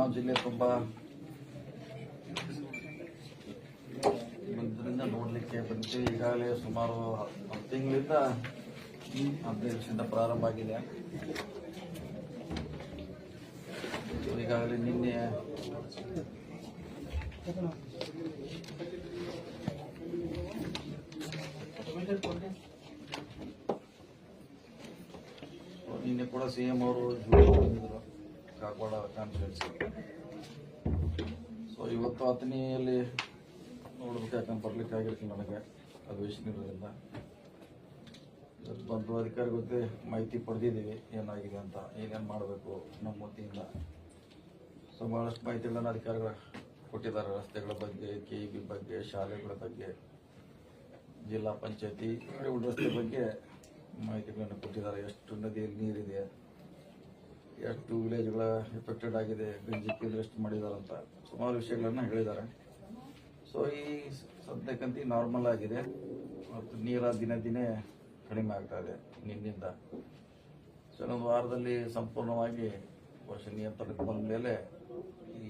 ಬೆಳಗಾವಿ ಜಿಲ್ಲೆ ತುಂಬ ಮುಂದಿನಿಂದ ನೋಡಲಿಕ್ಕೆ ಬಂದಿದ್ದೀವಿ. ಈಗಾಗಲೇ ಸುಮಾರು 10 ತಿಂಗಳಿಂದ 15 ದಿವಸದಿಂದ ಪ್ರಾರಂಭ ಆಗಿದೆ. ಈಗಾಗಲೇ ನಿನ್ನೆ ಕೂಡ ಸಿಎಂ ಅವರು ಬಂದಿದ್ರು ಕಾಗವಾಡ ಕಾನ್ಫರೆನ್ಸ್. ಸೊ ಇವತ್ತು ಅಥಣಿಯಲ್ಲಿ ನೋಡ್ಬೇಕು, ಯಾಕಂದ್ರೆ ಬರ್ಲಿಕ್ಕೆ ಆಗಿರ್ತೀನಿ ನನಗೆ ಅಧಿವೇಶನ ಇರೋದ್ರಿಂದ. ಇವತ್ತು ಬಂದು ಅಧಿಕಾರಿ ಗೊತ್ತೇ ಮಾಹಿತಿ ಪಡೆದಿದ್ದೀವಿ ಏನಾಗಿದೆ ಅಂತ, ಏನೇನು ಮಾಡಬೇಕು ನಮ್ಮ ವತಿಯಿಂದ. ಸೊ ಭಾಳಷ್ಟು ಮಾಹಿತಿಗಳನ್ನು ಅಧಿಕಾರಿಗಳು ಕೊಟ್ಟಿದ್ದಾರೆ, ರಸ್ತೆಗಳ ಬಗ್ಗೆ, KEB ಬಗ್ಗೆ, ಶಾಲೆಗಳ ಬಗ್ಗೆ, ಜಿಲ್ಲಾ ಪಂಚಾಯತಿ ರಸ್ತೆ ಬಗ್ಗೆ ಮಾಹಿತಿಗಳನ್ನು ಕೊಟ್ಟಿದ್ದಾರೆ. ಎಷ್ಟು ನದಿಯಲ್ಲಿ ನೀರಿದೆ, ಎಷ್ಟು ವಿಲೇಜ್ಗಳ ಎಫೆಕ್ಟೆಡ್ ಆಗಿದೆ, ಗಂಜಿ ಕೇಂದ್ರ ಎಷ್ಟು ಮಾಡಿದಾರಂತ ಸುಮಾರು ವಿಷಯಗಳನ್ನು ಹೇಳಿದ್ದಾರೆ. ಸೊ ಈ ಸದ್ಯಕ್ಕಂತೂ ನಾರ್ಮಲ್ ಆಗಿದೆ ಮತ್ತು ನೀರ ದಿನೇ ದಿನೇ ಕಡಿಮೆ ಆಗ್ತಾ ಇದೆ ನಿನ್ನಿಂದ. ಸೊ ಒಂದು ವಾರದಲ್ಲಿ ಸಂಪೂರ್ಣವಾಗಿ ವರ್ಷ ನಿಯಂತ್ರಣಕ್ಕೆ ಬಂದ ಮೇಲೆ ಈ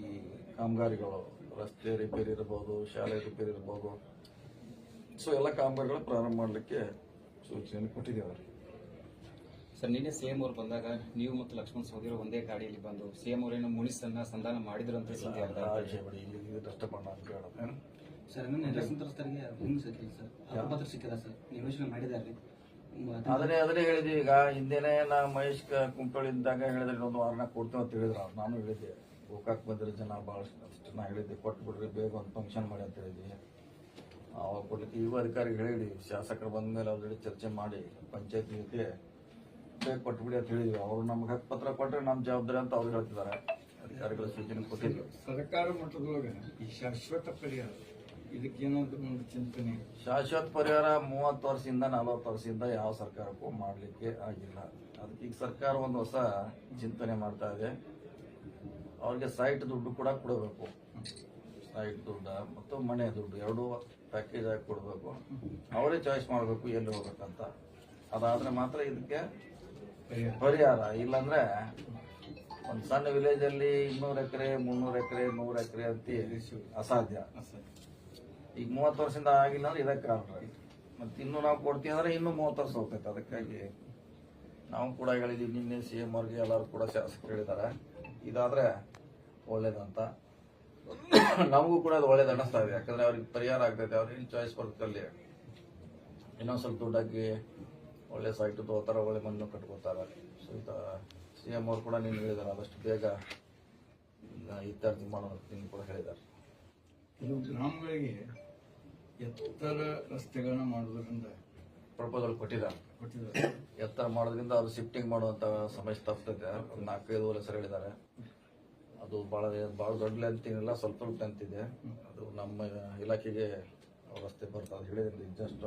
ಕಾಮಗಾರಿಗಳು, ರಸ್ತೆ ರಿಪೇರಿ ಇರ್ಬೋದು, ಶಾಲೆ ರಿಪೇರಿ ಇರ್ಬೋದು, ಸೊ ಎಲ್ಲ ಕಾಮಗಾರಿಗಳು ಪ್ರಾರಂಭ ಮಾಡಲಿಕ್ಕೆ ಸೂಚನೆಯನ್ನು ಕೊಟ್ಟಿದ್ದೇವೆ. ಸರ್, ನಿನ್ನೆ ಸಿಎಂ ಅವರು ಬಂದಾಗ ನೀವು ಮತ್ತು ಲಕ್ಷ್ಮಣ್ ಸಹೋದರಿ ಒಂದೇ ಗಾಡಿಯಲ್ಲಿ ಬಂದು ಸಿಎಂ ಅವರೇನು ಮುನಿಸನ್ನ ಸಂಧಾನ ಮಾಡಿದ್ರು ಅಂತ ಸುದ್ದಿ ಸರ್. ನೆರೆ ಸಂತ್ರಸ್ತರಿಗೆ ಸಿಕ್ಕಿಲ್ಲ ಸರ್, ಹಕ್ಕುಪತ್ರ ಸಿಕ್ಕಿಲ್ಲ ಸರ್, ನಿವೇಶನ ಮಾಡಿದ್ದಾರೆ. ಅದನ್ನೇ ಹೇಳಿದ್ವಿ. ಈಗ ಹಿಂದೆನೆ ನಾ ಮಹೇಶ್ ಕುಂಟೋಳಿದ್ದಾಗ ಹೇಳಿದ್ರೆ ಇನ್ನೊಂದು ವಾರನ ಕೊಡ್ತೀವಿ ಅಂತ ಹೇಳಿದ್ರು. ನಾನು ಹೇಳಿದ್ದೆ, ಗೋಕಾಕ್ ಬಂದಿರೋ ಜನ ಭಾಳಷ್ಟು ನಾ ಹೇಳಿದ್ದೆ, ಕೊಟ್ಬಿಡ್ರಿ ಬೇಗ ಒಂದು ಫಂಕ್ಷನ್ ಮಾಡಿ ಅಂತ ಹೇಳಿದ್ವಿ. ಅವಾಗ ಕೊಡ್ಲಿಕ್ಕೆ ಇವು ಅಧಿಕಾರಿಗಳು ಹೇಳಿದ್ವಿ, ಶಾಸಕರು ಬಂದ ಮೇಲೆ ಅವ್ರ ಜೊತೆ ಚರ್ಚೆ ಮಾಡಿ ಪಂಚಾಯತ್ ಜೊತೆ ಬೇಗ ಕೊಟ್ಬಿಡಿ ಅಂತ ಹೇಳಿದ್ವಿ. ಅವ್ರು ನಮ್ಗೆ ಹಕ್ಕುಪತ್ರ ಕೊಟ್ಟರೆ ನಮ್ಮ ಜವಾಬ್ದಾರಿ ಅಂತ ಅವ್ರು ಹೇಳ್ತಿದ್ದಾರೆ. ಅಧಿಕಾರಿಗಳ ಸೂಚನೆ ಕೊಟ್ಟಿದ್ವಿ. ಸರ್ಕಾರ ಮಟ್ಟದೊಳಗೆ ಈ ಶಾಶ್ವತ ಪರಿಹಾರ ಇದಕ್ಕೇನಾದ್ರು ಒಂದು ಚಿಂತನೆ? ಶಾಶ್ವತ ಪರಿಹಾರ 30 ವರ್ಷದಿಂದ 40 ವರ್ಷದಿಂದ ಯಾವ ಸರ್ಕಾರಕ್ಕೂ ಮಾಡಲಿಕ್ಕೆ ಆಗಿಲ್ಲ. ಅದಕ್ಕೆ ಈಗ ಸರ್ಕಾರ ಒಂದು ಹೊಸ ಚಿಂತನೆ ಮಾಡ್ತಾ ಇದೆ. ಅವ್ರಿಗೆ ಸೈಟ್ ದುಡ್ಡು ಕೂಡ ಕೊಡಬೇಕು. ಸೈಟ್ ದುಡ್ಡು ಮತ್ತು ಮನೆ ದುಡ್ಡು ಎರಡೂ ಪ್ಯಾಕೇಜ್ ಆಗಿ ಕೊಡಬೇಕು. ಅವರೇ ಚಾಯ್ಸ್ ಮಾಡಬೇಕು ಎಲ್ಲಿ ಹೋಗ್ಬೇಕಂತ. ಅದಾದ್ರೆ ಮಾತ್ರ ಇದಕ್ಕೆ ಪರಿಹಾರ. ಇಲ್ಲಾಂದ್ರೆ ಒಂದು ಸಣ್ಣ ವಿಲೇಜ್ ಅಲ್ಲಿ 200 ಎಕರೆ 300 ಎಕರೆ 100 ಎಕರೆ ಅಂತ ಅಸಾಧ್ಯ. ಈಗ 30 ವರ್ಷದಿಂದ ಆಗಿಲ್ಲ ಅಂದ್ರೆ ಇದಕ್ಕೆ ಕಾರಣ. ಮತ್ತೆ ಇನ್ನು ನಾವು ಕೊಡ್ತೀವಿ ಅಂದ್ರೆ ಇನ್ನೂ 30 ವರ್ಷ ಹೋಗ್ತೈತೆ. ಅದಕ್ಕಾಗಿ ನಾವು ಕೂಡ ಹೇಳಿದೀವಿ. ನಿನ್ನೆ ಸಿಎಂ ಅವ್ರಿಗೆ ಎಲ್ಲರೂ ಕೂಡ ಶಾಸಕರು ಹೇಳಿದ್ದಾರೆ, ಇದಾದ್ರೆ ಒಳ್ಳೇದಂತ. ನಮಗೂ ಕೂಡ ಅದು ಒಳ್ಳೇದು ಅನ್ನಿಸ್ತಾ ಇದೆ. ಯಾಕಂದ್ರೆ ಅವ್ರಿಗೆ ಪರಿಹಾರ ಆಗ್ತೈತೆ, ಅವ್ರಿಗೆ ಚಾಯ್ಸ್ ಬರುತ್ತೆ. ಅಲ್ಲಿ ಇನ್ನೊಂದು ಸ್ವಲ್ಪ ದುಡ್ಡಾಗಿ ಒಳ್ಳೆ ಸೈಟ್ ತಗೋತಾರೆ, ಒಳ್ಳೆ ಮಣ್ಣು ಕಟ್ಕೋತಾರೆ. ಸೊ ಸಿಎಂ ಅವರು ಕೂಡ ನೀನು ಹೇಳಿದ್ದಾರೆ, ಆದಷ್ಟು ಬೇಗ ಇತ್ಯರ್ಥ ಮಾಡೋದು ಕೂಡ ಹೇಳಿದ್ದಾರೆ. ಕೆಲವು ಗ್ರಾಮಗಳಿಗೆ ಎತ್ತರ ರಸ್ತೆಗಳನ್ನ ಮಾಡೋದ್ರಿಂದ ಪ್ರಪೋಸಲ್ ಕೊಟ್ಟಿದ್ದಾರೆ. ಎತ್ತರ ಮಾಡೋದ್ರಿಂದ ಅದು ಶಿಫ್ಟಿಂಗ್ ಮಾಡುವಂತ ಸಮಸ್ಯೆ ತಪ್ಪಿದೆ. ಒಂದು 4-5 ವರ್ಷ ಹೇಳಿದ್ದಾರೆ. ಅದು ಭಾಳ ದೊಡ್ಡ ಲೆಂತ್ ಏನಿಲ್ಲ, ಸ್ವಲ್ಪ ಲೆಂತ್ ಇದೆ. ಅದು ನಮ್ಮ ಇಲಾಖೆಗೆ ರಸ್ತೆ ಬರ್ತದೆ ಹೇಳಿದ್ರಿ. ಜಸ್ಟ್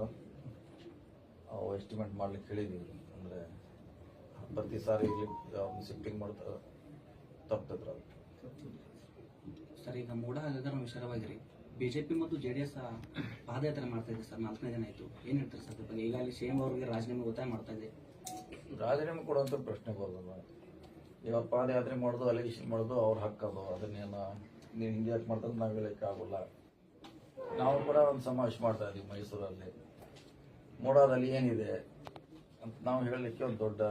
ಎಸ್ಟಿಮೇಟ್ ಮಾಡ್ಲಿಕ್ಕೆ ಹೇಳಿದೀವಿ. ಅಂದ್ರೆ ಪ್ರತಿ ಸಾರಿ ಇಲ್ಲಿ ಶಿಫ್ಟಿಂಗ್ ಮಾಡ್ತಾ ತಪ್ಪಿದ್ರು. ಸರ್, ಈಗ ಮೂಡ ಹಗರಣ ವಿಚಾರವಾಗಿರಿ ಬಿಜೆಪಿ ಮತ್ತು JDS ಪಾದಯಾತ್ರೆ ಮಾಡ್ತಾ ಇದೆ ಸರ್. 4ನೇ ದಿನ ಆಯ್ತು. ಏನ್ ಹೇಳ್ತಾರೆ ಸರ್ ಬಗ್ಗೆ? ಈಗಾಗಲೇ ಸಿಎಂ ಅವರಿಗೆ ರಾಜೀನಾಮೆ ಒತ್ತಾಯ ಮಾಡ್ತಾ ಇದೆ. ರಾಜೀನಾಮೆ ಕೊಡುವಂತ ಪ್ರಶ್ನೆ ಬರೋದು. ಇವಾಗ ಪಾದಯಾತ್ರೆ ಮಾಡೋದು, ಅಲಿಗೇಷನ್ ಮಾಡೋದು ಅವ್ರ ಹಕ್ಕದು. ಅದನ್ನೇನು ನೀವು ಹಿಂಗೆ ಯಾಕೆ ಮಾಡ್ತಾರೆ ನಾವು ಹೇಳಕ್ಕೆ ಆಗೋಲ್ಲ. ನಾವು ಕೂಡ ಒಂದು ಸಮಾವೇಶ ಮಾಡ್ತಾ ಇದೀವಿ ಮೈಸೂರಲ್ಲಿ. ಮೂಡಾದಲ್ಲಿ ಏನಿದೆ ಅಂತ ನಾವು ಹೇಳಲಿಕ್ಕೆ ಒಂದು ದೊಡ್ಡ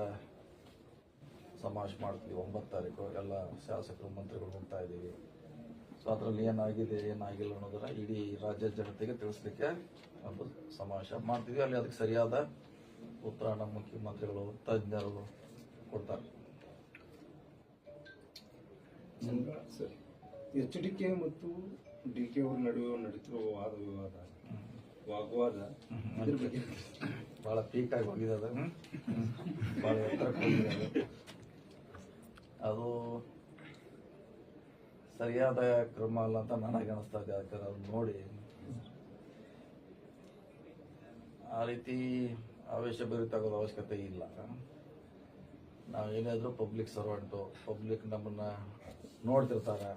ಸಮಾವೇಶ ಮಾಡ್ತೀವಿ. 9 ತಾರೀಕು ಎಲ್ಲ ಶಾಸಕರು ಮಂತ್ರಿಗಳು ಹೋಗ್ತಾ ಇದ್ದೀವಿ. ಸೊ ಅದರಲ್ಲಿ ಏನಾಗಿದೆ ಏನಾಗಿಲ್ಲ ಅನ್ನೋದನ್ನ ಇಡೀ ರಾಜ್ಯ ಜನತೆಗೆ ತಿಳಿಸ್ಲಿಕ್ಕೆ ಒಂದು ಸಮಾವೇಶ ಮಾಡ್ತೀವಿ. ಅಲ್ಲಿ ಅದಕ್ಕೆ ಸರಿಯಾದ ಉತ್ತರ ನಮ್ಮ ಮುಖ್ಯಮಂತ್ರಿಗಳು, ತಜ್ಞರು ಕೊಡ್ತಾರೆ. HDK ಮತ್ತು DK ಅವರ ನಡುವೆ ನಡೀತಿರುವ ವಾಗ್ವಾದ ಇದ್ರ ಬಗ್ಗೆ ಬಹಳ ಪೀಕ್ ಆಗಿ ಹೋಗಿದೆ. ಅದು ಬಹಳ ಎತ್ತರಕ್ಕೆ ಹೋಗಿದೆ. ಅದು ಸರಿಯಾದ ಕ್ರಮ ಅಲ್ಲ ಅಂತ ನನಗೆ ಅನಿಸ್ತಾ ಇದೆ. ಯಾಕಂದ್ರೆ ಅದು ನೋಡಿ ಆ ರೀತಿ ಆವೇಶ ಭರಿತಾಗೋದು ಅವಶ್ಯಕತೆ ಇಲ್ಲ. ನಾವು ಏನಾದರೂ ಪಬ್ಲಿಕ್ ಸರ್ವೆಂಟು, ಪಬ್ಲಿಕ್ ನಮ್ಮನ್ನ ನೋಡ್ತಿರ್ತಾರೆ,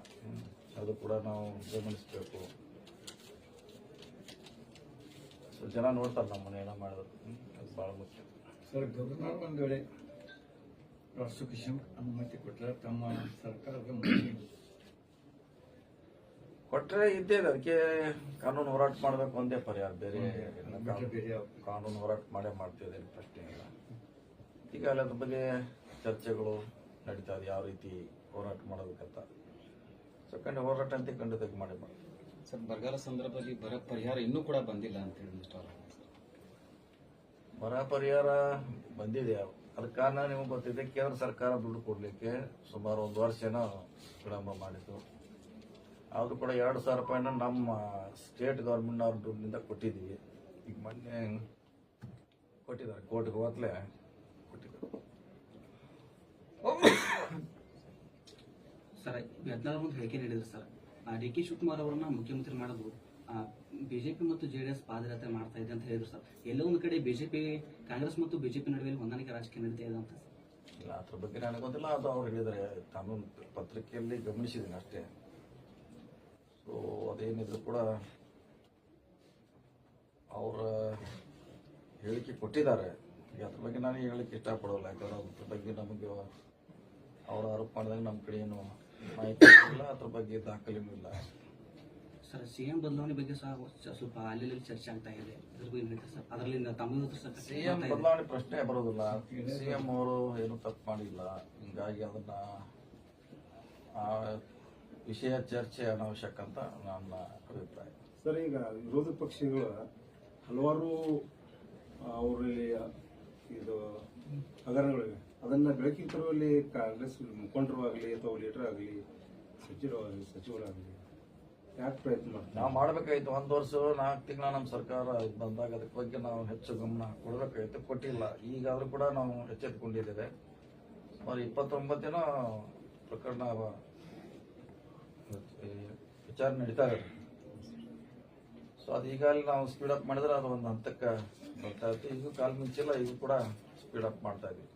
ಅದು ಕೂಡ ನಾವು ಗಮನಿಸಬೇಕು. ಸೊ ಜನ ನೋಡ್ತಾರೆ ನಮ್ಮನ್ನ ಏನೋ ಮಾಡೋದು, ಅದು ಭಾಳ ಮುಖ್ಯ. ಸರ್, ಗವರ್ನರ್ ಒಂದು ವೇಳೆ ಪ್ರಾಸಿಕ್ಯೂಷನ್ ಅನುಮತಿ ಕೊಟ್ಟರೆ ತಮ್ಮ ಸರ್ಕಾರದ ಕೊಟ್ಟರೆ ಇದ್ದೇ ಇದೆ. ಅದಕ್ಕೆ ಕಾನೂನು ಹೋರಾಟ ಮಾಡಬೇಕು ಒಂದೇ ಪರಿಹಾರ, ಬೇರೆ ಬೇರೆ ಯಾವ- ಕಾನೂನು ಹೋರಾಟ ಮಾಡೇ ಮಾಡ್ತಿದೆ, ಪ್ರಶ್ನೆ ಇಲ್ಲ. ಈಗಾಗಲೇ ಅದ್ರ ಬಗ್ಗೆ ಚರ್ಚೆಗಳು ನಡೀತಾ ಇದೆ, ಯಾವ ರೀತಿ ಹೋರಾಟ ಮಾಡಬೇಕಂತ. ಸೊ ಹೋರಾಟ ಅಂತ ಖಂಡಿತವಾಗಿ ಮಾಡೇ ಮಾಡಿ. ಸರ್, ಬರಗಾಲ ಸಂದರ್ಭದಲ್ಲಿ ಬರ ಪರಿಹಾರ ಇನ್ನೂ ಕೂಡ ಬಂದಿಲ್ಲ ಅಂತ ಹೇಳಿ ಒಂದಿಷ್ಟು ಆರೋಪ. ಬರ ಪರಿಹಾರ ಬಂದಿದೆ. ಅದಕ್ಕೆ ಕಾರಣ ನಿಮಗೆ ಗೊತ್ತಿದೆ, ಕೇಂದ್ರ ಸರ್ಕಾರ ದುಡ್ಡು ಕೊಡಲಿಕ್ಕೆ ಸುಮಾರು 1 ವರ್ಷ ವಿಳಂಬ ಮಾಡಿತು. ಅದು ಕೂಡ 2,000 ರೂಪಾಯಿನ ನಮ್ಮ ಸ್ಟೇಟ್ ಗೌರ್ಮೆಂಟ್ನವ್ರ ದುಡ್ಡಿನಿಂದ ಕೊಟ್ಟಿದ್ದೀವಿ. ಈಗ ಮೊನ್ನೆ ಕೊಟ್ಟಿದ್ದಾರೆ, ಕೋರ್ಟ್ಗೆ ಹೋಗ್ಲೇ ಕೊಟ್ಟಿದ್ದಾರೆ. ಸರ್ 14 ಮುಂದೆ ಹೇಳಿಕೆ ನೀಡಿದ್ರು ಸರ್. ಡಿ ಕೆ ಶಿವಕುಮಾರ್ ಅವರನ್ನ ಮುಖ್ಯಮಂತ್ರಿ ಮಾಡೋದು ಬಿಜೆಪಿ ಮತ್ತು ಜೆಡಿಎಸ್ ಪಾದಯಾತ್ರೆ ಮಾಡ್ತಾ ಇದೆ ಅಂತ ಹೇಳಿದ್ರು ಸರ್. ಎಲ್ಲೋ ಒಂದು ಕಡೆ ಬಿಜೆಪಿ, ಕಾಂಗ್ರೆಸ್ ಮತ್ತು ಬಿಜೆಪಿ ನಡುವೆ ಹೊಂದಾಣಿಕೆ ರಾಜಕೀಯ ನಡೀತಾ ಇದೆ ಅಂತ ಸರ್. ಇಲ್ಲ, ಅದ್ರ ಬಗ್ಗೆ ನನಗೆ ಗೊತ್ತಿಲ್ಲ. ಅದು ಅವ್ರು ಹೇಳಿದರೆ ಕಾನೂನು ಪತ್ರಿಕೆಯಲ್ಲಿ ಗಮನಿಸಿದ್ದೀನಿ ಅಷ್ಟೇ. ಸೊ ಅದೇನಿದ್ರು ಕೂಡ ಅವರ ಹೇಳಿಕೆ ಕೊಟ್ಟಿದ್ದಾರೆ. ಈಗ ಅದ್ರ ಬಗ್ಗೆ ನಾನು ಹೇಳಲಿಕ್ಕೆ ಇಷ್ಟಪಡೋಲ್ಲ, ಯಾಕಂದ್ರೆ ಅದ್ರ ಬಗ್ಗೆ ನಮಗೆ ಅವ್ರ ಆರೋಪ ಮಾಡಿದಾಗ ನಮ್ಮ ಕಡೆ ಏನು ಮಾಹಿತಿ ಇಲ್ಲ, ಅದ್ರ ಬಗ್ಗೆ ದಾಖಲೆನೂ ಇಲ್ಲ. ಸರ್ ಸಿಎಂ ಬದಲಾವಣೆ ಬಗ್ಗೆ ಸಹ ಸ್ವಲ್ಪ ಅಲ್ಲಿ ಚರ್ಚೆ ಆಗ್ತಾ ಇದೆ. ಅದ್ರ ಬಗ್ಗೆ ನಡೀತಾ ಸರ್. ಅದರಲ್ಲಿ ತಮ್ಮದು ಸರ್ ಸಿಎಂ ಬದಲಾವಣೆ ಪ್ರಶ್ನೆ ಬರೋದಿಲ್ಲ. ಸಿಎಂ ಅವರು ಏನು ತಪ್ಪು ಮಾಡಿಲ್ಲ, ಹಿಂಗಾಗಿ ಅದನ್ನ ಆ ವಿಷಯ ಚರ್ಚೆ ಅನಾವಶ್ಯಕ ಅಂತ ನನ್ನ ಅಭಿಪ್ರಾಯ. ಸರ್, ಈಗ ವಿರೋಧ ಪಕ್ಷಗಳು ಹಲವಾರು ಅವರಲ್ಲಿ ಇದು ಹಗರಣಗಳಿವೆ. ಅದನ್ನ ಬೆಳಕಿಗೆ ತರುವಲ್ಲಿ ಕಾಂಗ್ರೆಸ್ ಮುಖಂಡರು ಆಗಲಿ ಅಥವಾ ಲೀಡರ್ ಆಗಲಿ ಸಚಿವರಾಗಲಿ ಯಾಕೆ ಪ್ರಯತ್ನ ಮಾಡ್ತಾರೆ? ನಾವು ಮಾಡಬೇಕಾಯ್ತು. 1 ವರ್ಷ 4 ತಿಂಗಳ ನಮ್ಮ ಸರ್ಕಾರ ಬಂದಾಗ ಅದಕ್ಕೆ ಬಗ್ಗೆ ನಾವು ಹೆಚ್ಚು ಗಮನ ಕೊಡಬೇಕಾಗಿತ್ತು, ಕೊಟ್ಟಿಲ್ಲ. ಈಗಾದ್ರೂ ಕೂಡ ನಾವು ಎಚ್ಚೆತ್ತುಕೊಂಡಿದ್ದೇವೆ. ಸುಮಾರು 29 ಪ್ರಕರಣ ವಿಚಾರಣೆ ನಡೀತಾ ಇದೆ. ಸೊ ಅದು ಈಗಾಗಲೇ ನಾವು ಸ್ಪೀಡ್ ಅಪ್ ಮಾಡಿದ್ರೆ ಅದು ಒಂದು ಹಂತಕ್ಕೆ ಬರ್ತಾ ಇತ್ತು. ಈಗ ಕಾಲ್ ಮಿಂಚಿಲ್ಲ, ಈಗ ಕೂಡ ಸ್ಪೀಡ್ ಅಪ್ ಮಾಡ್ತಾ ಇದ್ದೀವಿ.